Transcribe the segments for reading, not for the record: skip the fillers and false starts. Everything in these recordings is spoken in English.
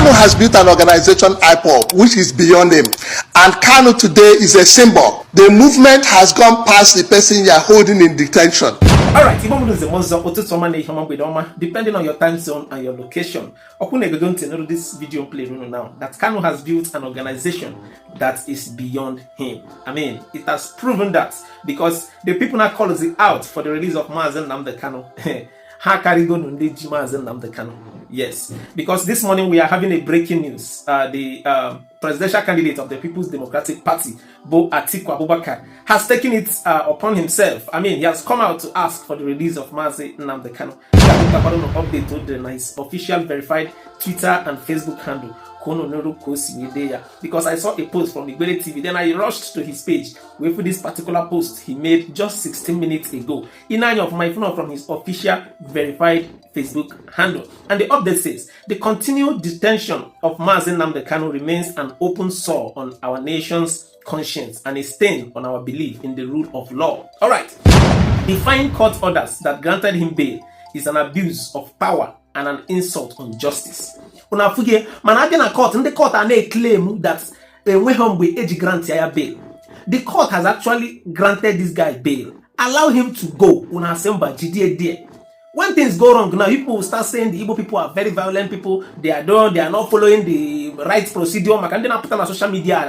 Kanu has built an organization, IPOB, which is beyond him. And Kanu today is a symbol. The movement has gone past the person you are holding in detention. Alright, depending on your time zone and your location, this video play now that Kanu has built an organization that is beyond him. I mean, it has proven that because the people now call us out for the release of MAZI NNAMDI Kanu. Yes, because this morning we are having a breaking news. The presidential candidate of the People's Democratic Party, Atiku, has taken it upon himself. I mean, he has come out to ask for the release of MAZI NNAMDI Kanu. Update to his official verified Twitter and Facebook handle. Because I saw a post from Igbele TV, then I rushed to his page where for this particular post he made just 16 minutes ago in line of my phone from his official verified Facebook handle. And the update says the continued detention of MAZI NNAMDI Kanu remains an open sore on our nation's conscience and a stain on our belief in the rule of law. Alright, defying court orders that granted him bail is an abuse of power and an insult on justice. Una fuge manage na court, the court are claim that we home with age grant bail. The court has actually granted this guy bail. Allow him to go. Una semba GDA. When things go wrong now, people will start saying the Igbo people are very violent people. They are not following the right procedure. Makande put on social media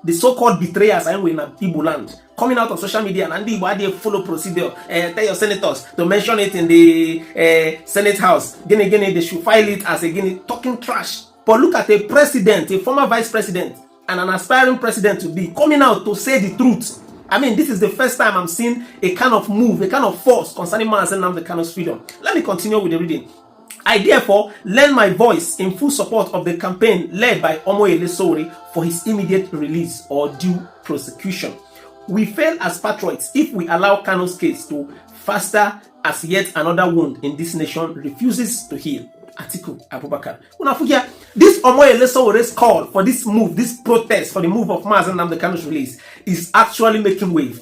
the so-called betrayers in Igbo land coming out of social media and they follow procedure. Tell your senators to mention it in the Senate House. Again, they should file it as again talking trash. But look at a president, a former vice president, and an aspiring president to be coming out to say the truth. I mean, this is the first time I'm seeing a kind of move, a kind of force concerning MAZI NNAMDI Kanu's freedom. Let me continue with the reading. I therefore lend my voice in full support of the campaign led by OMOYELE Sowore for his immediate release or due prosecution. We fail as patriots if we allow Kanu's case to fester as yet another wound in this nation refuses to heal. Atiku Abubakar. This OMOYELE Sowore's call for this move, this protest for the move of MAZI NNAMDI Kanu's release is actually making wave.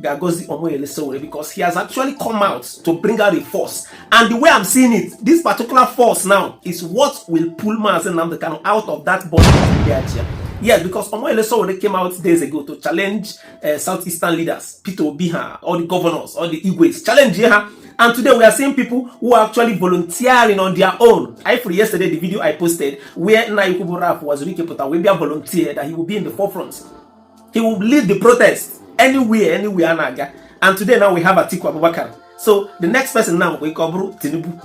Gagozi OMOYELE Sowore, because he has actually come out to bring out a force, and the way I'm seeing it, this particular force now is what will pull MAZI NNAMDI Kanu out of that bondage. Yes, because OMOYELE Sowore came out days ago to challenge Southeastern leaders, Peter Obiha, all the governors, all the Igwes, challenge her. And today we are seeing people who are actually volunteering on their own. Yesterday, the video I posted where Naikubu Raf was volunteer that he will be in the forefront. He will lead the protest anywhere, Naga. And today now we have Atiku Abubakar. So the next person now we cover Tinubu.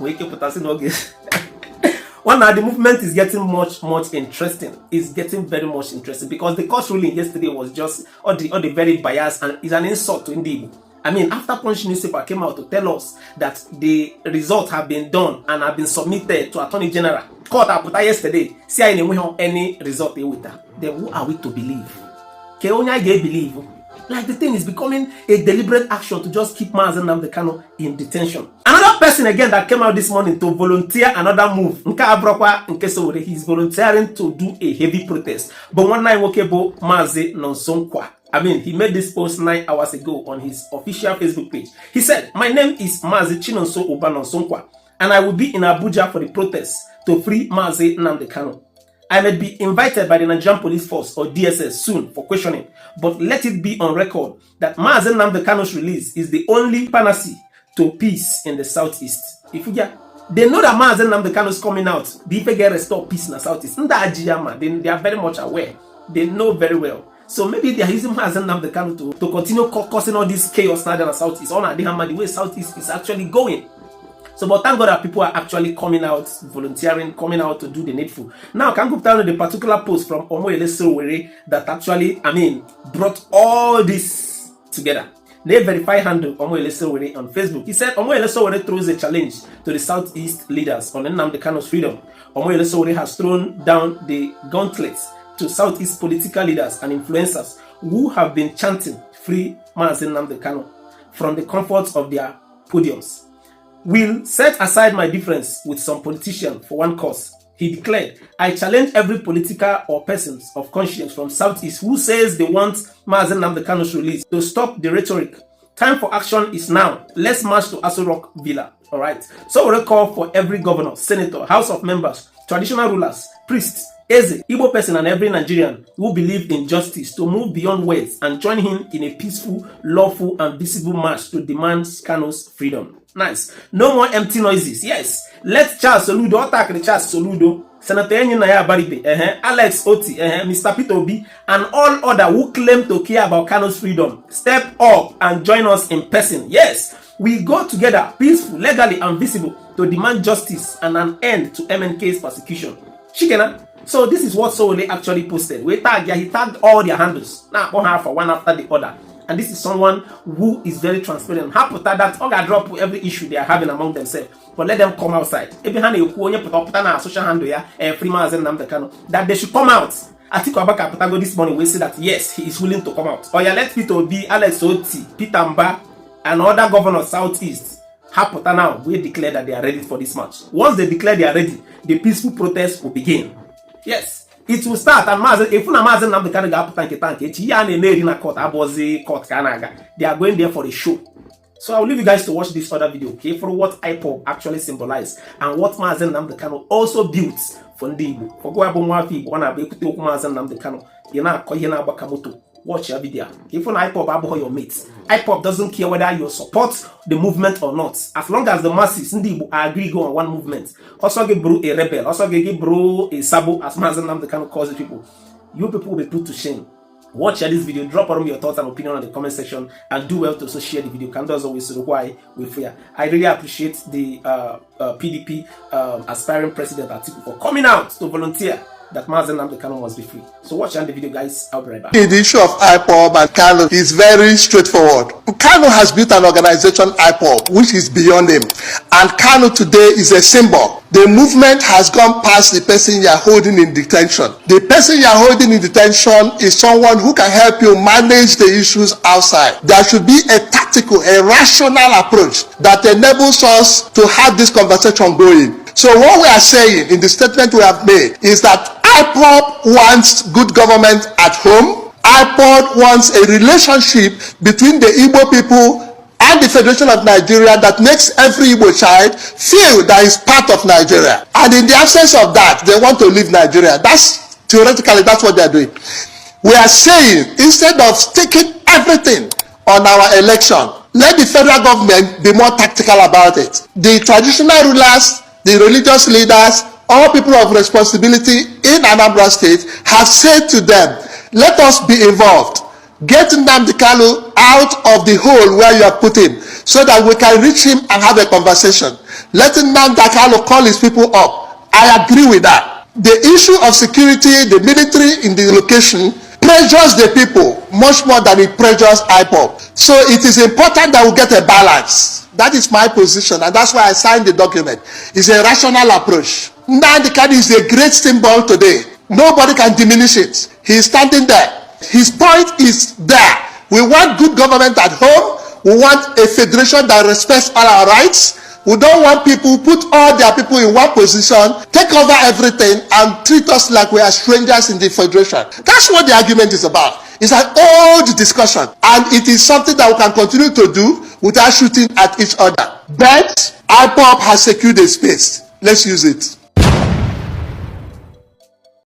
One now the movement is getting much interesting. It's getting very much interesting because the court ruling yesterday was just all the very biased and is an insult to Indigo. I mean, after Punch newspaper came out to tell us that the results have been done and have been submitted to Attorney General. Court put yesterday. See any result with that. Then who are we to believe? Can only believe? Like the thing is becoming a deliberate action to just keep MAZI NNAMDI Kanu in detention. Another person again that came out this morning to volunteer another move. He's volunteering to do a heavy protest. But one night MAZI NNAMDI. I mean, he made this post 9 hours ago on his official Facebook page. He said, "My name is MAZI Chinonso Obanonsonkwa, and I will be in Abuja for the protest to free MAZI NNAMDI Kanu. I may be invited by the Nigerian Police Force or DSS soon for questioning, but let it be on record that MAZI NNAMDI Kanu's release is the only panacea to peace in the Southeast." If you get, they know that MAZI NNAMDI Kanu is coming out. They get restore peace in the Southeast. They are very much aware. They know very well. So maybe they are using MAZI NNAMDI Kanu to continue causing all this chaos now in the Southeast. On the way Southeast is actually going. So, but thank God that people are actually coming out, volunteering, coming out to do the needful. Now, can go down to the particular post from OMOYELE Sowore that actually, brought all this together. They verify handle OMOYELE Sowore on Facebook. He said OMOYELE Sowore throws a challenge to the Southeast leaders on NNAMDI Kanu's freedom. OMOYELE Sowore has thrown down the gauntlets to Southeast political leaders and influencers who have been chanting free MAZI NNAMDI Kanu from the comforts of their podiums. "Will set aside my difference with some politician for one cause," he declared. "I challenge every political or persons of conscience from Southeast who says they want MAZI NNAMDI Kanu's release to stop the rhetoric. Time for action is now. Let's march to Aso Rock Villa." All right. So we call for every governor, senator, house of members, traditional rulers, priests, Eze, Igbo person, and every Nigerian who believe in justice to move beyond words and join him in a peaceful, lawful, and visible march to demand Kanu'S freedom. Nice. No more empty noises. Yes. Let Charles Soludo, attack the Charles Soludo, Senator Enyinnaya Baribe, Alex Oti, Mr. Peter Obi, and all other who claim to care about Kanu'S freedom step up and join us in person. Yes. We go together, peaceful, legally, and visible, to demand justice and an end to MNK's persecution. Shikena. So this is what Sowore actually posted. He tagged all their handles. Now, one half or one after the other. And this is someone who is very transparent. Happy that all drop every issue they are having among themselves. But let them come outside. Social handle that they should come out. Atiku Abaka this morning will say that yes, he is willing to come out. Or yeah, let Peter Obi, Alex Oti, Peter Mba, and other governors Southeast Hapota now will declare that they are ready for this match. Once they declare they are ready, the peaceful protest will begin. Yes, it will start. And if you NNAMDI they are going there for a show. So I will leave you guys to watch this other video, okay, for what IPOB actually symbolized and what NNAMDI also built for Ndibu. For go abomwafi, wana be kuto NNAMDI Bakamoto. Watch your video. If on IPOB abo your mates, IPOB doesn't care whether you support the movement or not. As long as the masses Ndibu agree go on one movement. Also give bro a rebel. Also give bro a sabo as NNAMDI cause people. You people will be put to shame. Watch this video, drop on your thoughts and opinion in the comment section, and do well to also share the video. Can do as always, so why we fear. I really appreciate the PDP aspiring president Atiku for coming out to volunteer that NNAMDI must be free. So watch the video, guys. I'll be right back. The issue of IPOB and Kanu is very straightforward. Kanu has built an organization, IPOB, which is beyond him. And Kanu today is a symbol. The movement has gone past the person you are holding in detention. The person you are holding in detention is someone who can help you manage the issues outside. There should be a tactical, a rational approach that enables us to have this conversation going. So what we are saying in the statement we have made is that IPOB wants good government at home. IPOB wants a relationship between the Igbo people and the Federation of Nigeria that makes every Igbo child feel that is part of Nigeria. And in the absence of that, they want to leave Nigeria. That's theoretically, that's what they're doing. We are saying, instead of sticking everything on our election, let the federal government be more tactical about it. The traditional rulers, the religious leaders, all people of responsibility in Anambra State have said to them, let us be involved. Get NNAMDI out of the hole where you are put him so that we can reach him and have a conversation. Let NNAMDI call his people up. I agree with that. The issue of security, the military in the location pressures the people much more than it pressures IPOB. So it is important that we get a balance. That is my position, and that's why I signed the document. It's a rational approach. NNAMDI is a great symbol today. Nobody can diminish it. He is standing there. His point is there. We want good government at home. We want a federation that respects all our rights. We don't want people who put all their people in one position, take over everything, and treat us like we are strangers in the federation. That's what the argument is about. It's an old discussion, and it is something that we can continue to do without shooting at each other. But IPOB has secured a space. Let's use it.